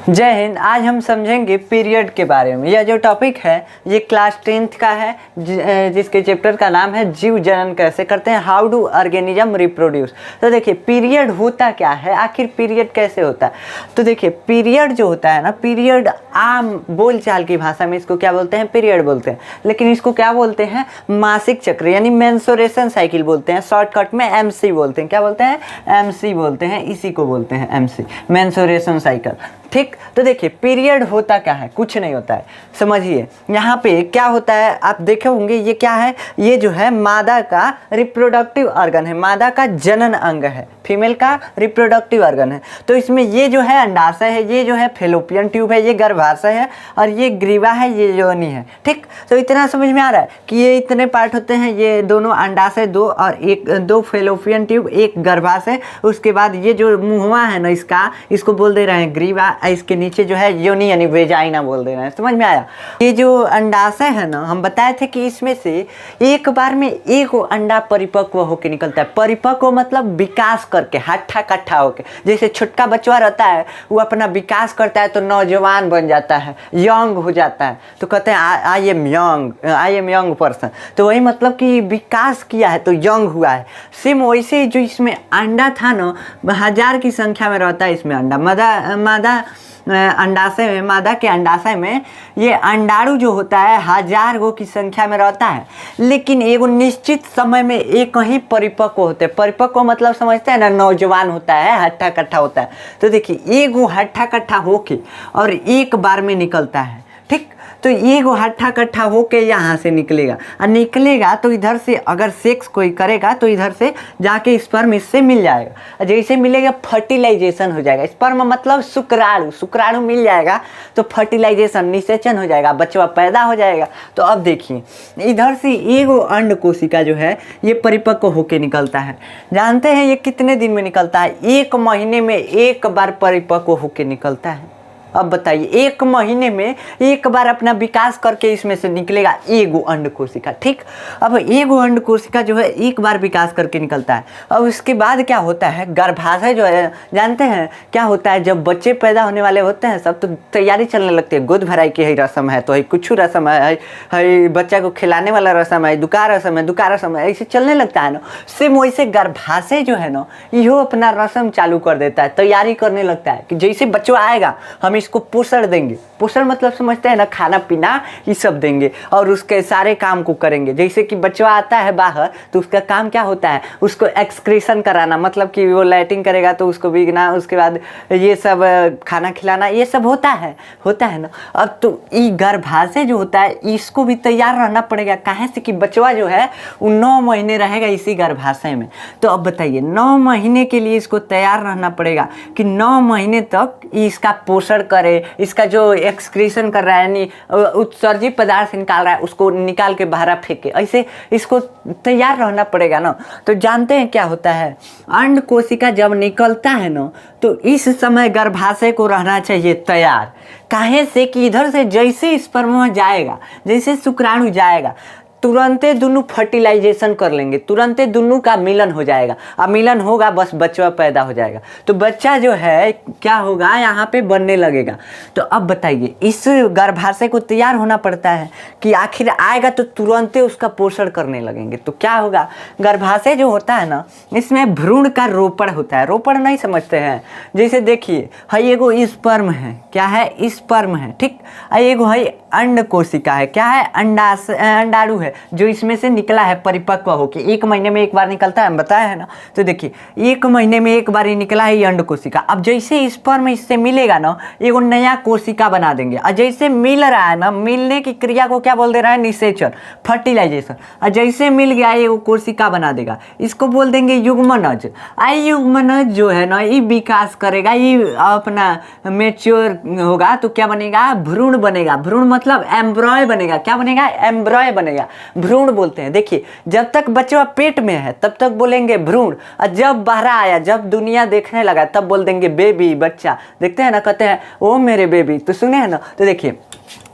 जय हिंद। आज हम समझेंगे पीरियड के बारे में। यह जो टॉपिक है ये क्लास 10th का है, जिसके चैप्टर का नाम है जीव जनन कैसे करते हैं, हाउ डू ऑर्गेनिज्म रिप्रोड्यूस। तो देखिए पीरियड होता क्या है, आखिर पीरियड कैसे होता है। तो देखिए पीरियड जो होता है ना, पीरियड आम बोलचाल की भाषा में इसको क्या बोलते हैं, पीरियड बोलते हैं, लेकिन इसको क्या बोलते हैं, मासिक चक्र यानी मेंस्ट्रुएशन साइकिल बोलते हैं। शॉर्टकट में एमसी बोलते हैं। क्या बोलते हैं, एमसी बोलते हैं। इसी को बोलते हैं एमसी, मेंस्ट्रुएशन साइकिल। ठीक, तो देखिए पीरियड होता क्या है, कुछ नहीं होता है। समझिए यहाँ पे क्या होता है, आप देखे होंगे ये क्या है, ये जो है मादा का रिप्रोडक्टिव ऑर्गन है, मादा का जनन अंग है, फीमेल का रिप्रोडक्टिव ऑर्गन है। तो इसमें ये जो है अंडाशय है, ये जो है फेलोपियन ट्यूब है, ये गर्भाशय है, और ये ग्रीवा है, ये योनि है। ठीक, तो इतना समझ में आ रहा है कि ये इतने पार्ट होते हैं, ये दोनों अंडाशय दो, और दो फेलोपियन ट्यूब, एक गर्भाशय, उसके बाद ये जो मुंहवा है ना इसका, इसको बोल दे रहे हैं ग्रीवा, इसके नीचे जो है योनि यानी वेजाइना बोल दे रहे हैं। समझ में आया। ये जो अंडाशय है ना, हम बताए थे कि इसमें से एक बार में एक अंडा परिपक्व होकर निकलता है। परिपक्व मतलब विकास करके, हट्ठा कट्ठा होके। जैसे छोटका बच्चा रहता है वो अपना विकास करता है तो नौजवान बन जाता है, यंग हो जाता है, तो कहते हैं आई एम यंग पर्सन। तो वही मतलब कि विकास किया है तो यंग हुआ है। सेम वैसे जो इसमें अंडा था ना, 1000 की संख्या में रहता है इसमें अंडा। मादा अंडाशय में, मादा के अंडाशय में ये अंडाणु जो होता है 1000 गो की संख्या में रहता है, लेकिन एगो निश्चित समय में एक ही परिपक्व होते हैं। परिपक्व मतलब समझते हैं ना, नौजवान होता है, हट्ठा कट्ठा होता है। तो देखिए एगो हट्ठा कट्ठा होके और एक बार में निकलता है। ठीक, तो ये वो हट्ठा कट्ठा होके यहाँ से निकलेगा, और निकलेगा तो इधर से अगर सेक्स कोई करेगा तो इधर से जाके स्पर्म इससे मिल जाएगा, और जैसे मिलेगा फर्टिलाइजेशन हो जाएगा। स्पर्म मतलब शुक्राणु मिल जाएगा तो फर्टिलाइजेशन, निषेचन हो जाएगा, बच्चा पैदा हो जाएगा। तो अब देखिए इधर से एगो अंड कोशिका जो है ये परिपक्व होके निकलता है। जानते हैं ये कितने दिन में निकलता है? 1 महीने में एक बार परिपक्व होके निकलता है। अब बताइए 1 महीने में एक बार अपना विकास करके इसमें से निकलेगा एगो अंड कोशिका। ठीक, अब एगो अंड कोशिका जो है एक बार विकास करके निकलता है। अब उसके बाद क्या होता है, गर्भाशय जो है, जानते हैं क्या होता है, जब बच्चे पैदा होने वाले होते हैं सब तो तैयारी चलने लगती है। गोद भराई की रस्म है, तो है कुछ रस्म है, बच्चा को खिलाने वाला रस्म है, दुका रस्म है, ऐसे चलने लगता है ना। सेम वैसे गर्भाशय जो है ना, यो अपना रस्म चालू कर देता है, तैयारी करने लगता है कि जैसे बच्चा आएगा हम इसको पोषण देंगे। पोषण मतलब समझते हैं ना, खाना पीना ये सब देंगे, और उसके सारे काम को करेंगे। जैसे कि बच्चा आता है बाहर तो उसका काम क्या होता है, उसको एक्सक्रीशन कराना, मतलब कि वो लैट्रिन करेगा तो उसको भीगना, उसके बाद ये सब खाना खिलाना, ये सब होता है ना। अब तो ये गर्भाशय जो होता है इसको भी तैयार रहना पड़ेगा। कहाँ से कि बच्चा जो है वो 9 महीने रहेगा इसी गर्भाशय में। तो अब बताइए 9 महीने के लिए इसको तैयार रहना पड़ेगा कि 9 महीने तक इसका पोषण करे, इसका जो एक्सक्रीशन कर रहा है यानी उत्सर्जित पदार्थ निकाल रहा है उसको निकाल के बाहर फेंके, ऐसे इसको तैयार रहना पड़ेगा ना। तो जानते हैं क्या होता है, अंड कोशिका जब निकलता है ना तो इस समय गर्भाशय को रहना चाहिए तैयार। काहे से कि इधर से जैसे स्पर्म जाएगा, जैसे शुक्राणु जाएगा, तुरंते दोनों फर्टिलाइजेशन कर लेंगे, तुरंते दोनों का मिलन हो जाएगा। अब मिलन होगा बस बच्चा पैदा हो जाएगा, तो बच्चा जो है क्या होगा, यहाँ पे बनने लगेगा। तो अब बताइए इस गर्भाशय को तैयार होना पड़ता है कि आखिर आएगा तो तुरंते उसका पोषण करने लगेंगे। तो क्या होगा, गर्भाशय जो होता है ना इसमें भ्रूण का रोपण होता है। रोपण नहीं समझते हैं, जैसे देखिए है एगो स्पर्म है, क्या है, स्पर्म है। ठीक, एगो है अंड कोशिका है, क्या है, अंडाणु है जो इसमें से निकला है परिपक्व होके। 1 महीने में एक बार निकलता है, हम बताया है ना। तो देखिए 1 महीने में एक बार ही निकला है ये अंड कोशिका। अब जैसे स्पर्म इससे मिलेगा ना, एगो नया कोशिका बना देंगे, और जैसे मिल रहा है ना, मिलने की क्रिया को क्या बोल दे रहा है, निषेचन, फर्टिलाइजेशन। और जैसे मिल गया एगो कोशिका बना देगा, इसको बोल देंगे युग्मनज। युग्मनज जो है ना ये विकास करेगा, ये अपना मेच्योर होगा तो क्या बनेगा, भ्रूण बनेगा। भ्रूण मतलब एम्ब्रॉय बनेगा। क्या बनेगा, एम्ब्रॉय बनेगा, भ्रूण बोलते हैं। देखिए जब तक बच्चा पेट में है तब तक बोलेंगे भ्रूण, और जब बाहर आया, जब दुनिया देखने लगा तब बोल देंगे बेबी, बच्चा। देखते हैं ना, कहते हैं ओ मेरे बेबी। तो सुने हैं ना, तो देखिए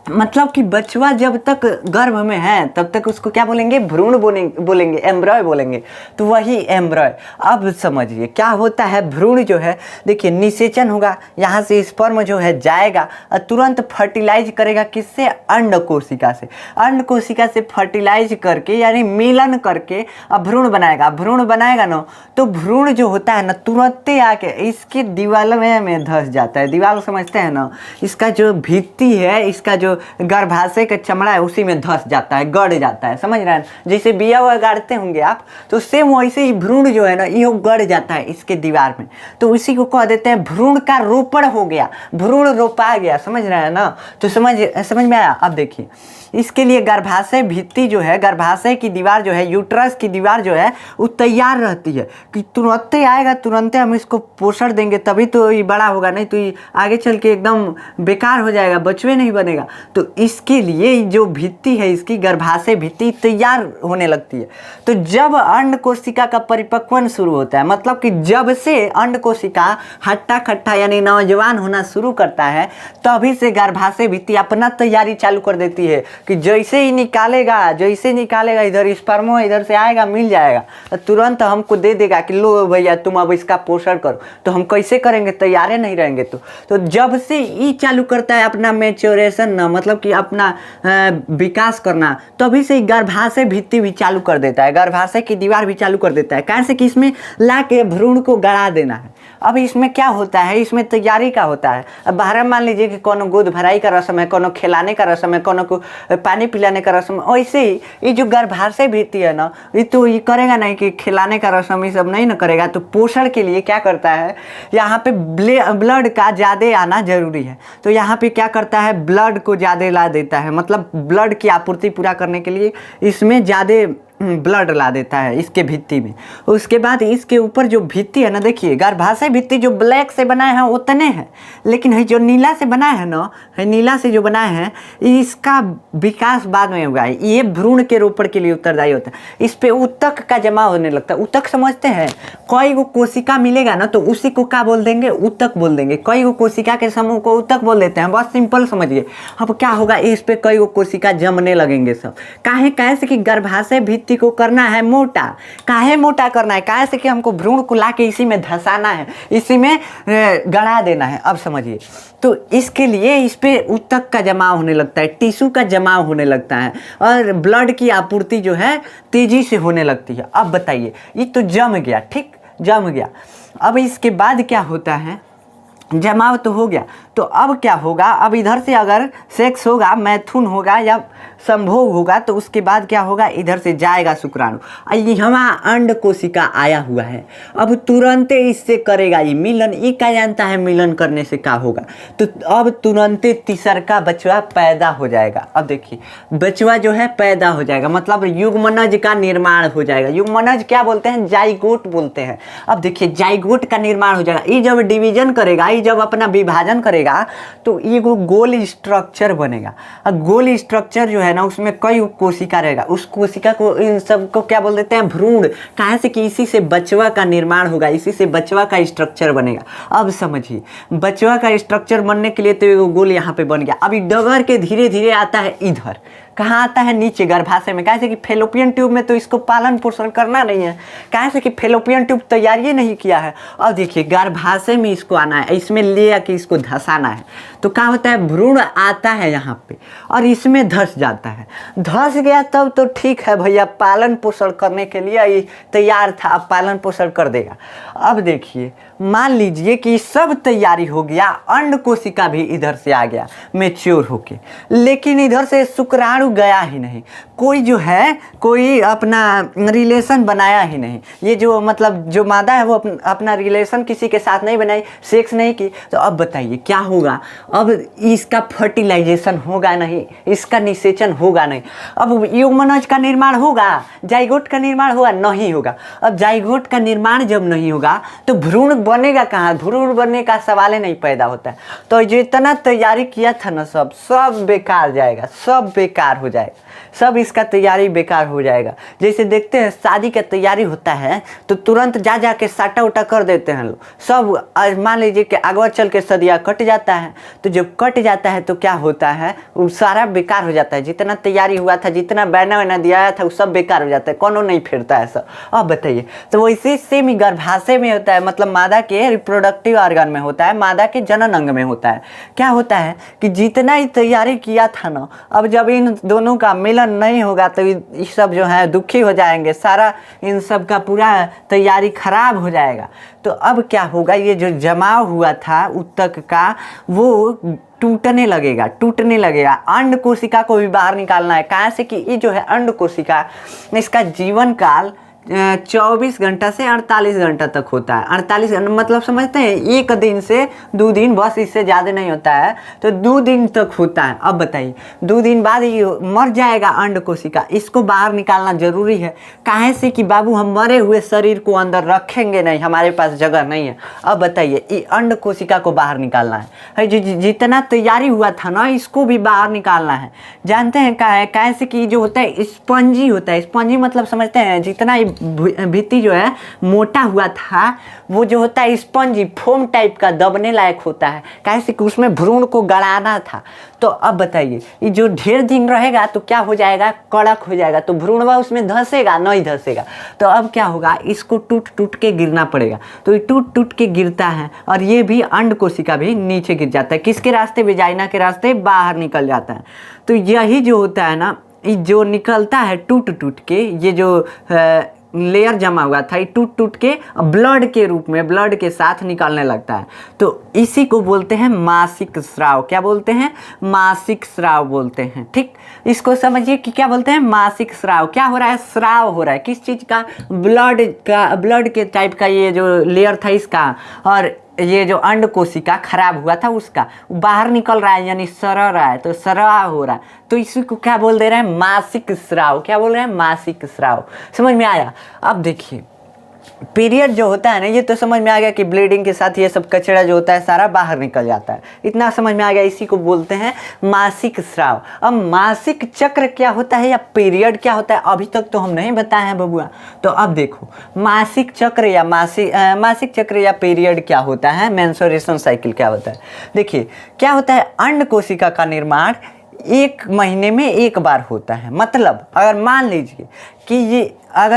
मतलब कि बचवा जब तक गर्भ में है तब तक उसको क्या बोलेंगे, भ्रूण बोलेंगे, एम्ब्रॉय बोलेंगे। तो वही एम्ब्रॉय। अब समझिए क्या होता है, भ्रूण जो है देखिए निषेचन होगा, यहाँ से स्पर्म जो है जाएगा और तुरंत फर्टिलाइज करेगा किससे, अंड कोशिका से। अंड कोशिका से फर्टिलाइज करके यानी मिलन करके अब भ्रूण बनाएगा। भ्रूण बनाएगा ना तो भ्रूण जो होता है ना तुरंत आके इसकी दीवार में धंस जाता है। दीवार समझते हैं ना, इसका जो भित्ति है, इसका जो गर्भाशय का चमड़ा है उसी में धंस जाता है, गड़ जाता है। समझ रहे हैं, जैसे बिया हुआ गाड़ते होंगे आप, तो सेम वैसे ही भ्रूण जो है ना ये गड़ जाता है इसके दीवार में। तो उसी को कह देते हैं भ्रूण का रोपण हो गया, भ्रूण रोपा गया। समझ रहे हैं ना, तो समझ में आया। अब देखिए इसके लिए गर्भाशय भित्ति जो है, गर्भाशय की दीवार जो है, यूट्रस की दीवार जो है वो तैयार रहती है कि तुरंत आएगा, तुरंत हम इसको पोषण देंगे तभी तो ये बड़ा होगा, नहीं तो ये आगे चल के एकदम बेकार हो जाएगा, बचवे नहीं बनेगा। तो इसके लिए जो भित्ति है इसकी गर्भाशय भित्ति तैयार होने लगती है। तो जब अंड कोशिका का परिपक्वन शुरू होता है, मतलब कि जब से अंड कोशिका हट्टा खट्टा यानी नौजवान होना शुरू करता है तभी से गर्भाशय भित्ति अपना तैयारी चालू कर देती है कि जैसे ही निकालेगा इधर स्पर्म इधर से आएगा, मिल जाएगा तो तुरंत हमको दे देगा कि लो भैया तुम अब इसका पोषण करो। तो हम कैसे करेंगे, तैयार नहीं रहेंगे। तो जब से ये चालू करता है अपना मैच्योरेशन ना, मतलब कि अपना विकास करना, तभी से गर्भाशय भित्ति भी चालू कर देता है, गर्भाशय की दीवार भी चालू कर देता है। कैसे कि इसमें ला के भ्रूण को गड़ा देना है। अब इसमें क्या होता है, इसमें तैयारी का होता है। अब बाहर मान लीजिए कि कोनो गोद भराई का रस्म है, कोनो खिलाने का रस्म है, कोनो को पानी पिलाने का रस्म है। वैसे ही ये जो गर्भाशय भित्ति है ना, ये तो ये करेगा नहीं कि खिलाने का रस्म ये सब नहीं ना करेगा। तो पोषण के लिए क्या करता है, यहाँ पे ब्लड का ज़्यादा आना जरूरी है। तो यहाँ पे क्या करता है, ब्लड को ज़्यादा ला देता है, मतलब ब्लड की आपूर्ति पूरा करने के लिए इसमें ज़्यादा ब्लड ला देता है इसके भित्ति में। उसके बाद इसके ऊपर जो भित्ति है ना, देखिए गर्भाशय भित्ति जो ब्लैक से बनाए हैं उतने हैं, लेकिन है जो नीला से बनाए हैं ना, नीला से जो बनाए हैं इसका विकास बाद में हुआ है। ये भ्रूण के रोपण के लिए उत्तरदायी होता है। इस पे ऊतक का जमा होने लगता है। ऊतक समझते हैं, कोई को कोशिका मिलेगा ना तो उसी को क्या बोल देंगे, ऊतक बोल देंगे। कई को कोशिका के समूह को ऊतक बोल देते हैं, बस सिंपल समझिए। अब क्या होगा, इस पे कई को कोशिका जमने लगेंगे सब। काहे कैसे कि गर्भाशय भित्ति को करना है मोटा। काहे मोटा करना है, कैसे कि हमको भ्रूण को लाके इसी में धंसाना है, इसी में गड़ा देना है। अब समझिए, तो इसके लिए इस पे ऊतक का जमाव होने लगता है, टिश्यू का जमाव होने लगता है और ब्लड की आपूर्ति जो है तेजी से होने लगती है। अब बताइए, ये तो जम गया, ठीक जम गया। अब इसके बाद क्या होता है, जमाव तो हो गया, तो अब क्या होगा, अब इधर से अगर सेक्स होगा, मैथुन होगा या संभोग होगा तो उसके बाद क्या होगा, इधर से जाएगा शुक्राणु। यहाँ अंड कोशिका आया हुआ है, अब तुरंत इससे करेगा ये मिलन। ये क्या जानता है मिलन करने से क्या होगा, तो अब तुरंत तीसरा बचवा पैदा हो जाएगा। अब देखिए बचवा जो है पैदा हो जाएगा, मतलब युग्मनज का निर्माण हो जाएगा। युग्मनज क्या बोलते हैं, जाइगोट बोलते हैं। अब देखिए जाइगोट का निर्माण हो जाएगा। ये जब डिवीजन करेगा, ये जब अपना विभाजन करेगा तो ये गोल स्ट्रक्चर बनेगा। अब गोल स्ट्रक्चर जो है ना उसमें कई कोशिका रहेगा। उस कोशिका को, इन सबको क्या बोल देते हैं, भ्रूण। कहाँ से कि इसी से बचवा का निर्माण होगा, इसी से बचवा का स्ट्रक्चर बनेगा। अब समझिए, बचवा का स्ट्रक्चर बनने के लिए तो ये गोल यहाँ पे बन गया। अभी डगर के धीरे धीरे आता है इधर, कहाँ आता है, नीचे गर्भाशय में। कैसे कि फेलोपियन ट्यूब में तो इसको पालन पोषण करना नहीं है, कैसे कि फेलोपियन ट्यूब तैयारी नहीं किया है। अब देखिए गर्भाशय में इसको आना है, इसमें ले आके इसको धंसाना है। तो क्या होता है, भ्रूण आता है यहाँ पे और इसमें धंस जाता है। धंस गया तब तो ठीक है भैया, पालन पोषण करने के लिए ये तैयार था, अब पालन पोषण कर देगा। अब देखिए मान लीजिए कि सब तैयारी हो गया, अंड कोशिका भी इधर से आ गया मैच्योर होके, लेकिन इधर से शुक्राणु गया ही नहीं। कोई जो है कोई अपना रिलेशन बनाया ही नहीं। ये जो मतलब जो मादा है वो अपना रिलेशन किसी के साथ नहीं बनाई, सेक्स नहीं की। तो अब बताइए क्या होगा, अब इसका फर्टिलाइजेशन होगा नहीं, इसका निषेचन होगा नहीं। अब युग्मनज का निर्माण होगा, जाइगोट का निर्माण होगा, नहीं होगा। अब जाइगोट का निर्माण जब नहीं होगा तो भ्रूण बनेगा कहाँ, भ्रूण बनने का सवाल ही नहीं पैदा होता है। तो जितना तैयारी किया था ना सब बेकार जाएगा, सब बेकार हो जाएगा। सब इसका तैयारी बेकार हो जाएगा। जैसे देखते हैं शादी का तैयारी होता है तो तुरंत जा जा के साटा उटा कर देते हैं लोग सब। मान लीजिए कि अगवा चल के सदिया कट जाता है, तो जब कट जाता है तो क्या होता है, वो सारा बेकार हो जाता है। जितना तैयारी हुआ था, जितना बहना वहना दिया था, वो सब बेकार हो जाता है, कोनो नहीं फिरता है सब। अब बताइए, तो वैसे सेम ही गर्भाशय में होता है, मतलब मादा के रिप्रोडक्टिव ऑर्गन में होता है, मादा के जनन अंग में होता है। क्या होता है कि जितना ही तैयारी किया था ना, अब जब इन दोनों का मिलन नहीं होगा तो ये सब जो है दुखी हो जाएंगे, सारा इन सब का पूरा तैयारी खराब हो जाएगा। तो अब क्या होगा, ये जो जमाव हुआ था ऊतक का वो टूटने लगेगा। अंड कोशिका को भी बाहर निकालना है। कहाँ से कि ये जो है अंड कोशिका, इसका जीवन काल 24 घंटा से 48 घंटा तक होता है। 48 घंटा मतलब समझते हैं, एक दिन से 2 दिन, बस इससे ज़्यादा नहीं होता है, तो 2 दिन तक होता है। अब बताइए 2 दिन बाद ये मर जाएगा अंड कोशिका, इसको बाहर निकालना जरूरी है। काहे से कि बाबू हम मरे हुए शरीर को अंदर रखेंगे नहीं, हमारे पास जगह नहीं है। अब बताइए ये अंड कोशिका को बाहर निकालना है, जितना तैयारी हुआ था ना, इसको भी बाहर निकालना है। जानते हैं काहे से कि जो होता है स्पंजी होता है। स्पंजी मतलब समझते हैं, जितना भित्ति जो है मोटा हुआ था, वो जो होता है स्पंजी फोम टाइप का दबने लायक होता है। कैसे कि उसमें भ्रूण को गड़ाना था। तो अब बताइए ये जो ढेर दिन रहेगा तो क्या हो जाएगा, कड़क हो जाएगा, तो भ्रूणवा उसमें धंसेगा नहीं धंसेगा। तो अब क्या होगा, इसको टूट टूट के गिरना पड़ेगा। तो ये टूट टूट के गिरता है और ये भी अंड कोशिका भी नीचे गिर जाता है। किसके रास्ते, वेजाइना के रास्ते बाहर निकल जाता है। तो यही जो होता है ना, ये जो निकलता है टूट टूट के, ये जो लेयर जमा हुआ था, ये टूट टूट के ब्लड के रूप में, ब्लड के साथ निकलने लगता है। तो इसी को बोलते हैं मासिक स्राव। क्या बोलते हैं, मासिक स्राव बोलते हैं। ठीक, इसको समझिए कि क्या बोलते हैं, मासिक स्राव। क्या हो रहा है, स्राव हो रहा है। किस चीज़ का, ब्लड के टाइप का ये जो लेयर था इसका, और ये जो अंड कोशिका खराब हुआ था उसका बाहर निकल रहा है, यानी सरा रहा है, तो स्राव हो रहा है। तो इसी को क्या बोल दे रहे हैं, मासिक स्राव। क्या बोल रहे हैं, मासिक स्राव। समझ में आया। अब देखिए पीरियड जो होता है ना, ये तो समझ में आ गया कि ब्लीडिंग के साथ ये सब कचरा जो होता है सारा बाहर निकल जाता है, इतना समझ में आ गया। इसी को बोलते हैं मासिक स्राव। अब मासिक चक्र क्या होता है या पीरियड क्या होता है, अभी तक तो हम नहीं बताए हैं बबुआ। तो अब देखो मासिक चक्र या मासिक चक्र या पीरियड क्या होता है, मेंस्ट्रुएशन साइकिल क्या होता है। देखिए क्या होता है, अंड कोशिका का निर्माण 1 महीने में 1 बार होता है। मतलब अगर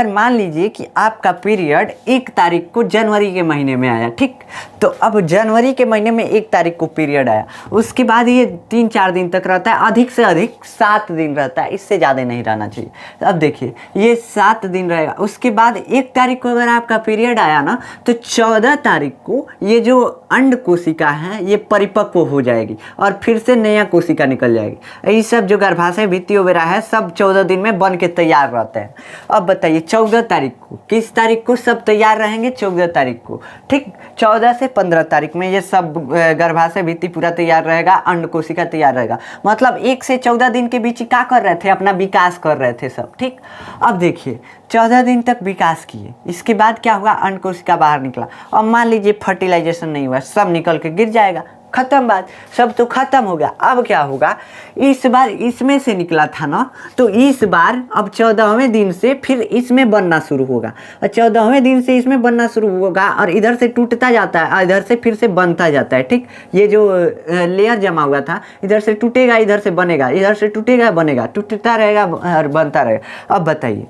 मान लीजिए कि आपका पीरियड 1 तारीख को जनवरी के महीने में आया, ठीक। तो अब जनवरी के महीने में 1 तारीख को पीरियड आया, उसके बाद ये 3-4 दिन तक रहता है, अधिक से अधिक 7 दिन रहता है, इससे ज़्यादा नहीं रहना चाहिए। अब देखिए ये 7 दिन रहेगा। उसके बाद 1 तारीख को अगर आपका पीरियड आया ना, तो 14 तारीख को ये जो अंड कोशिका है ये परिपक्व हो जाएगी और फिर से नया कोशिका निकल जाएगी। ये सब जो गर्भाशय भित्ति वगैरह है सब 14 दिन में बन के तैयार रहते हैं। अब बताइए 14 तारीख को, किस तारीख को सब तैयार रहेंगे, 14 तारीख को, ठीक। 14 से 15 तारीख में ये सब गर्भाशय भित्ति पूरा तैयार रहेगा, अंड कोशिका तैयार रहेगा। मतलब 1 से 14 दिन के बीच क्या कर रहे थे, अपना विकास कर रहे थे सब, ठीक। अब देखिए 14 दिन तक विकास किए, इसके बाद क्या हुआ, अंड कोशिका बाहर निकला। अब मान लीजिए फर्टिलाइजेशन नहीं हुआ, सब निकल के गिर जाएगा, खत्म बात, सब तो खत्म हो गया। अब क्या होगा, इस बार इसमें से निकला था ना, तो इस बार अब 14वें दिन से फिर इसमें बनना शुरू होगा, और 14वें दिन से इसमें बनना शुरू होगा, और इधर से टूटता जाता है, इधर से फिर से बनता जाता है, ठीक। ये जो लेयर जमा हुआ था, इधर से टूटेगा, इधर से बनेगा, इधर से टूटेगा, बनेगा, टूटता रहेगा और बनता रहेगा। अब बताइए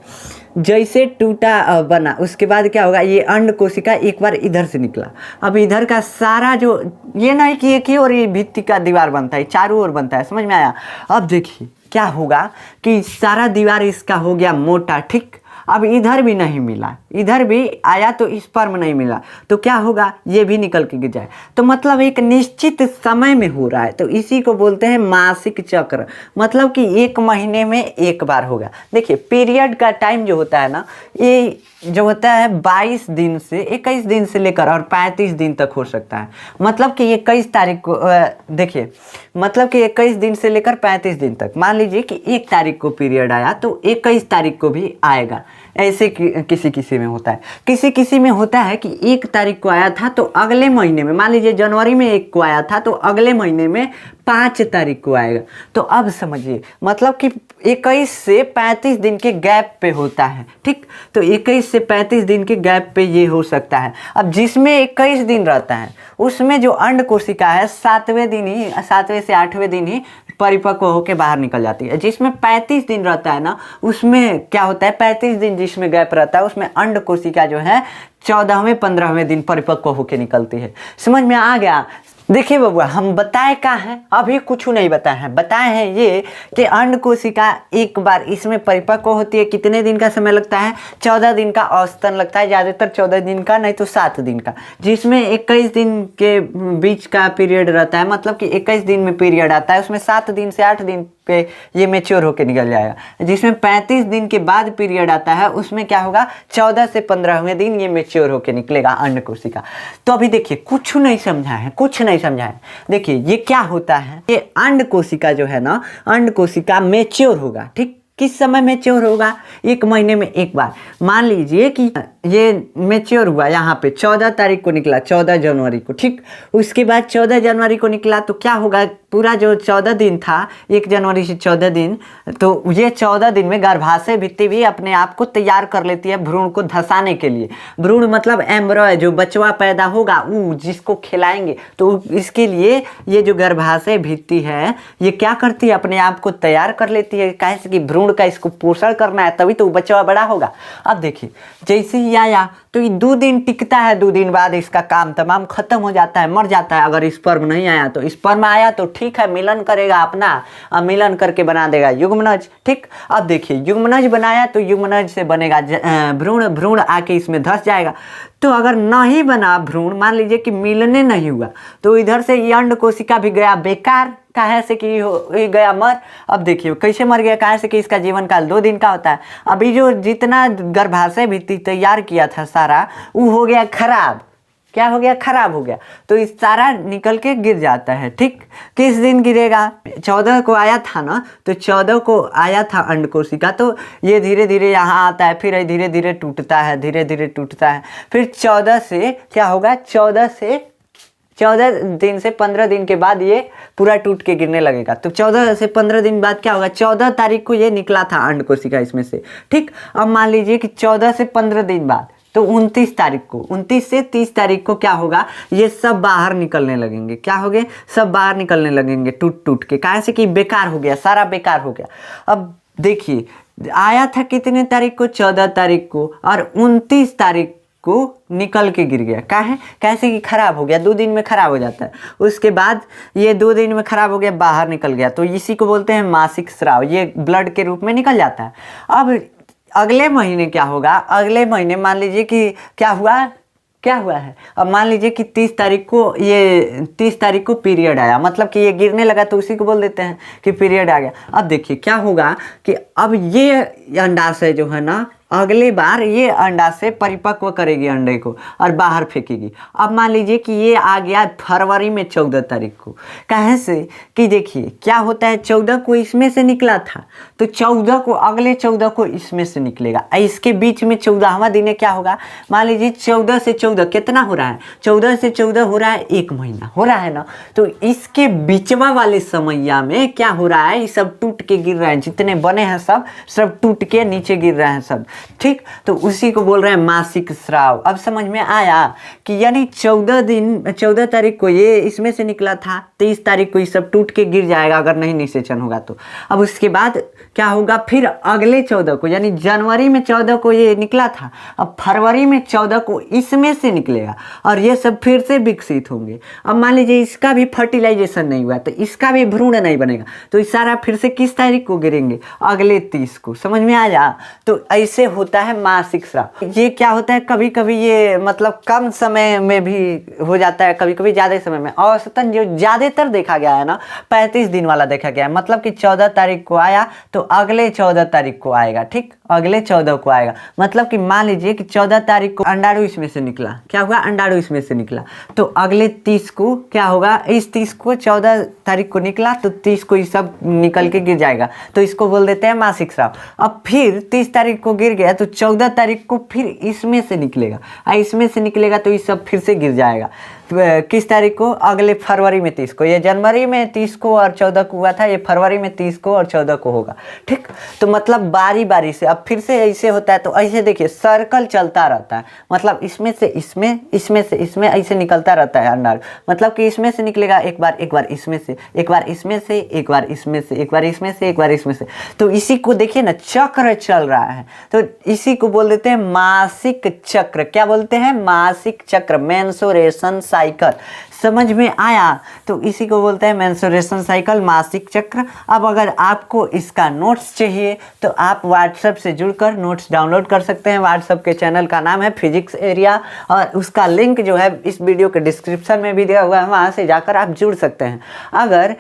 जैसे टूटा बना, उसके बाद क्या होगा, ये अंड कोशिका एक बार इधर से निकला। अब इधर का सारा जो, ये नहीं कि एक ही और ये भित्ति का दीवार बनता है, चारों ओर बनता है, समझ में आया। अब देखिए क्या होगा कि सारा दीवार इसका हो गया मोटा, ठीक। अब इधर भी नहीं मिला, इधर भी आया तो स्पर्म नहीं मिला, तो क्या होगा, ये भी निकल के गिर जाए। तो मतलब एक निश्चित समय में हो रहा है, तो इसी को बोलते हैं मासिक चक्र। मतलब कि 1 महीने में 1 बार होगा। देखिए पीरियड का टाइम जो होता है ना, ये जो होता है 22 दिन से 21 दिन से लेकर और 35 दिन तक हो सकता है। मतलब कि 21 तारीख को देखिए, मतलब कि 21 दिन से लेकर 35 दिन तक। मान लीजिए कि 1 तारीख को पीरियड आया तो 21 तारीख को भी आएगा, ऐसे किसी किसी में होता है। किसी किसी में होता है कि 1 तारीख को आया था तो अगले महीने में, मान लीजिए जनवरी में 1 को आया था तो अगले महीने में 5 तारीख को आएगा। तो अब समझिए मतलब कि 21 से 35 दिन के गैप पे होता है, ठीक। तो 21 से 35 दिन के गैप पे ये हो सकता है। अब जिसमें 21 दिन रहता है उसमें जो अंड कोशिका है 7वें से 8वें दिन ही परिपक्व होकर बाहर निकल जाती है। जिसमें 35 दिन रहता है ना, उसमें क्या होता है, 35 दिन जिसमें गैप रहता है उसमें अंड कोशिका जो है 14वें 15वें दिन परिपक्व होकर निकलती है। समझ में आ गया। देखिए बबुआ, हम बताए क्या हैं, अभी कुछ नहीं बताए हैं। बताए हैं ये कि अंड कोशिका एक बार इसमें परिपक्व होती है, कितने दिन का समय लगता है, 14 दिन का औसतन लगता है, ज़्यादातर 14 दिन का, नहीं तो 7 दिन का। जिसमें 21 दिन के बीच का पीरियड रहता है, मतलब कि 21 दिन में पीरियड आता है, उसमें 7 दिन से 8 दिन पे ये मेच्योर होकर निकल जाएगा। जिसमें 35 दिन के बाद पीरियड आता है उसमें क्या होगा, 14 से 15वें दिन ये मेच्योर होकर निकलेगा अंड कोशिका। तो अभी देखिए कुछ नहीं समझा है, कुछ नहीं समझा है। देखिए ये क्या होता है, ये अंड कोशिका जो है ना, अंड कोशिका मेच्योर होगा, ठीक। किस समय मेच्योर होगा, 1 महीने में एक बार। मान लीजिए कि ये मेच्योर हुआ यहाँ पे 14 तारीख को निकला, 14 जनवरी को, ठीक। उसके बाद 14 जनवरी को निकला तो क्या होगा, पूरा जो 14 दिन था, 1 जनवरी से 14 दिन, तो ये 14 दिन में गर्भाशय भित्ति भी अपने आप को तैयार कर लेती है भ्रूण को धंसाने के लिए। भ्रूण मतलब एम्ब्रो है, जो बचवा पैदा होगा वो जिसको खिलाएंगे, तो इसके लिए ये जो गर्भाशय भित्ति है ये क्या करती है, अपने आप को तैयार कर लेती है। कैसे कि भ्रूण का इसको पोषण करना है, तभी तो बच्चा बड़ा होगा। अब देखिए जैसे ही आया तो ये 2 दिन टिकता है, 2 दिन बाद इसका काम तमाम खत्म हो जाता है, मर जाता है। अगर स्पर्म नहीं आया तो स्पर्म आया तो ठीक है, मिलन करेगा अपना, मिलन करके बना देगा युग्मनज, ठीक। अब देखिए युग्मनज बनाया तो युग्मनज से बनेगा भ्रूण, भ्रूण आके इसमें धंस जाएगा। तो अगर नहीं बना भ्रूण, मान लीजिए कि मिलने नहीं हुआ, तो इधर से ये अंड कोशिका भी गया बेकार, काहे से कि ये गया मर। अब देखिए कैसे मर गया, काहे से कि इसका जीवन काल 2 दिन का होता है। अभी जो जितना गर्भाशय भित्ति तैयार किया था सारा, वो हो गया खराब। क्या हो गया, खराब हो गया। तो इस सारा निकल के गिर जाता है, ठीक। किस दिन गिरेगा, 14 को आया था ना, तो 14 को आया था अंड कोशिका, तो ये धीरे धीरे यहाँ आता है, फिर धीरे धीरे टूटता है, धीरे धीरे टूटता है। फिर 14 से क्या होगा, 14 दिन से 15 दिन के बाद ये पूरा टूट के गिरने लगेगा। तो 14 से 15 दिन बाद क्या होगा, 14 तारीख को ये निकला था अंड कोशिका इसमें से, ठीक। अब मान लीजिए कि 14 से 15 दिन बाद, तो 29 तारीख को, 29 से 30 तारीख को क्या होगा, ये सब बाहर निकलने लगेंगे। क्या हो गए, सब बाहर निकलने लगेंगे टूट टूट के, काहे से कि बेकार हो गया, सारा बेकार हो गया। अब देखिए आया था कितने तारीख को, 14 तारीख को, और 29 तारीख को निकल के गिर गया। काहे, कैसे कि खराब हो गया, 2 दिन में खराब हो जाता है। उसके बाद ये 2 दिन में खराब हो गया, बाहर निकल गया, तो इसी को बोलते हैं मासिक स्राव, ये ब्लड के रूप में निकल जाता है। अब अगले महीने क्या होगा, अगले महीने मान लीजिए कि क्या हुआ है, अब मान लीजिए कि 30 तारीख को पीरियड आया, मतलब कि ये गिरने लगा, तो उसी को बोल देते हैं कि पीरियड आ गया। अब देखिए क्या होगा कि अब ये अंडाशय जो है ना, अगले बार ये अंडा से परिपक्व करेगी अंडे को और बाहर फेंकेगी। अब मान लीजिए कि ये आ गया फरवरी में 14 तारीख को, कहे से कि देखिए क्या होता है, 14 को इसमें से निकला था, तो 14 को, अगले 14 को इसमें से निकलेगा। इसके बीच में 14वां दिन क्या होगा, मान लीजिए 14 से 14 कितना हो रहा है, 14 से 14 हो रहा है 1 महीना हो रहा है ना। तो इसके बीचवा वाले समैया में क्या हो रहा है, ये सब टूट के गिर रहे हैं, जितने बने हैं सब टूट के नीचे गिर रहे हैं सब, ठीक। तो उसी को बोल रहे हैं मासिक स्राव। अब समझ में आया कि यानी 14 तारीख को ये इसमें से निकला था, 23 तारीख को ये सब टूट के गिर जाएगा अगर नहीं निषेचन होगा तो। अब उसके बाद क्या होगा, फिर अगले 14 को, यानी जनवरी में 14 को ये निकला था, अब फरवरी में 14 को इसमें से निकलेगा और ये सब फिर से विकसित होंगे। अब मान लीजिए इसका भी फर्टिलाइजेशन नहीं हुआ, तो इसका भी भ्रूण नहीं बनेगा, तो इस सारा फिर से किस तारीख को गिरेंगे, अगले 30 को। समझ में आ जा। तो ऐसे होता है मासिक स्राव। ये क्या होता है, कभी कभी ये मतलब कम समय में भी हो जाता है, कभी कभी ज़्यादा समय में। औसतन जो ज़्यादातर देखा गया है ना, 35 दिन वाला देखा गया है, मतलब कि 14 तारीख को आया तो अगले 14 तारीख को आएगा, ठीक, अगले 14 को आएगा। मतलब कि मान लीजिए कि 14 तारीख को अंडाणु इसमें से निकला, क्या हुआ, अंडाणु इसमें से निकला, तो अगले 30 को क्या होगा, इस 30 को 14 तारीख को निकला तो 30 को ये सब निकल के गिर जाएगा, तो इसको बोल देते हैं मासिक स्राव। अब फिर 30 तारीख को गिर गया तो 14 तारीख को फिर इसमें से निकलेगा, इसमें से निकलेगा तो ये सब फिर से गिर जाएगा। किस तारीख को? अगले फरवरी में 30 को। ये जनवरी में 30 को और 14 को हुआ था, ये फरवरी में 30 को और 14 को होगा। ठीक, तो मतलब बारी बारी से। अब फिर से ऐसे होता है, तो ऐसे देखिए सर्कल चलता रहता है, मतलब इसमें से इसमें, इसमें से इसमें, ऐसे निकलता रहता है अनार। मतलब कि इसमें से निकलेगा एक बार इसमें से, एक बार इसमें से, एक बार इसमें से, एक बार इसमें से, एक बार इसमें से। तो इसी को देखिए ना, चक्र चल रहा है, तो इसी को बोल देते हैं मासिक चक्र। क्या बोलते हैं? मासिक चक्र, मेंसुरेशन साइकिल। समझ में आया? तो इसी को बोलते हैं मेंसुरेशन साइकिल, मासिक चक्र। अब अगर आपको इसका नोट्स चाहिए तो आप व्हाट्सएप से जुड़कर नोट्स डाउनलोड कर सकते हैं। व्हाट्सएप के चैनल का नाम है फिजिक्स एरिया, और उसका लिंक जो है इस वीडियो के डिस्क्रिप्शन में भी दिया हुआ है, वहाँ से जाकर आप जुड़ सकते हैं। अगर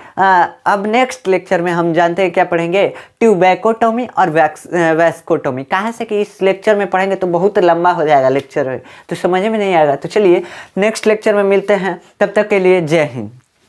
अब नेक्स्ट लेक्चर में हम जानते हैं क्या पढ़ेंगे? ट्यूबैकोटोमी और वैस्कोटोमी। कहाँ से कि इस लेक्चर में पढ़ेंगे तो बहुत लंबा हो जाएगा लेक्चर, तो समझ में नहीं आएगा। तो चलिए नेक्स्ट लेक्चर में मिलते हैं, तब तक के लिए जय हिंद।